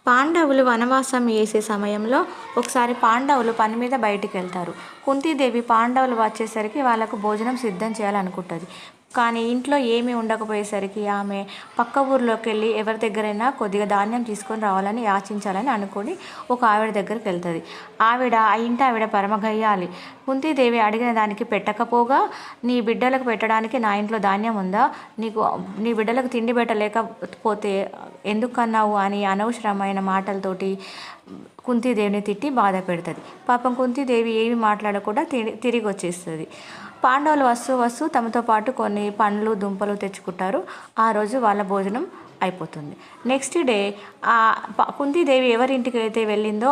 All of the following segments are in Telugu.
పాండవులు వనవాసం వేసే సమయంలో ఒకసారి పాండవులు పని మీద బయటికి వెళ్తారు. కుంతీదేవి పాండవులు వచ్చేసరికి వాళ్ళకు భోజనం సిద్ధం చేయాలనుకుంటుంది. కానీ ఇంట్లో ఏమీ ఉండకపోయేసరికి ఆమె పక్క ఊర్లోకి వెళ్ళి ఎవరి దగ్గరైనా కొద్దిగా ధాన్యం తీసుకొని రావాలని యాచించాలని అనుకొని ఒక ఆవిడ దగ్గరికి వెళ్తుంది. ఆ ఇంటి ఆవిడ పరమగయ్యాలి. కుంతీదేవి అడిగిన దానికి పెట్టకపోగా, నీ బిడ్డలకు పెట్టడానికి నా ఇంట్లో ధాన్యం ఉందా, నీ బిడ్డలకు తిండి పెట్టలేకపోతే ఎందుకన్నావు అని అనవసరమైన మాటలతోటి కుంతీదేవిని తిట్టి బాధ పెడుతుంది. పాపం కుంతీదేవి ఏమి మాట్లాడకుండా తిరిగి వచ్చేస్తుంది. పాండవులు వస్తూ తమతో పాటు కొన్ని పండ్లు దుంపలు తెచ్చుకుంటారు. ఆ రోజు వాళ్ళ భోజనం అయిపోతుంది. నెక్స్ట్ డే కుంతీదేవి ఎవరింటికి అయితే వెళ్ళిందో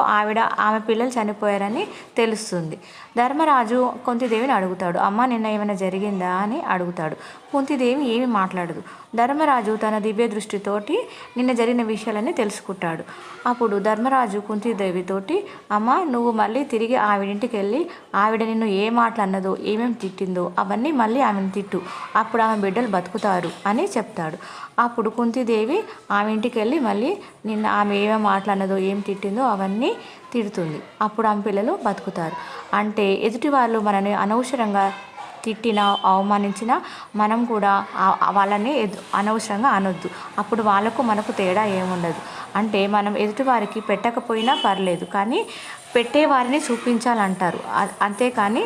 ఆమె పిల్లలు చనిపోయారని తెలుస్తుంది. ధర్మరాజు కుంతీదేవిని అడుగుతాడు, అమ్మ నిన్న ఏమైనా జరిగిందా అని అడుగుతాడు. కుంతీదేవి ఏమి మాట్లాడదు. ధర్మరాజు తన దివ్య దృష్టితోటి నిన్న జరిగిన విషయాలన్నీ తెలుసుకుంటాడు. అప్పుడు ధర్మరాజు కుంతీదేవితోటి, అమ్మ నువ్వు మళ్ళీ తిరిగి ఆవిడింటికి వెళ్ళి ఆవిడ నిన్ను ఏ మాటలు అన్నదో ఏమేమి తిట్టిందో అవన్నీ మళ్ళీ ఆమెను తిట్టు, అప్పుడు ఆమె బిడ్డలు బతుకుతారు అని చెప్తాడు. అప్పుడు కుంతీదేవి ఆమె ఇంటికి వెళ్ళి మళ్ళీ నిన్న ఆమె ఏమేమి మాట్లాడినదో ఏం తిట్టిందో అవన్నీ తిడుతుంది. అప్పుడు ఆమె పిల్లలు బతుకుతారు. అంటే ఎదుటి వాళ్ళు మనని అనవసరంగా తిట్టినా అవమానించినా మనం కూడా వాళ్ళని అనవసరంగా అనొద్దు. అప్పుడు వాళ్ళకు మనకు తేడా ఏముండదు. అంటే మనం ఎదుటివారికి పెట్టకపోయినా పర్లేదు, కానీ పెట్టేవారిని చూపించాలంటారు. అంతేకాని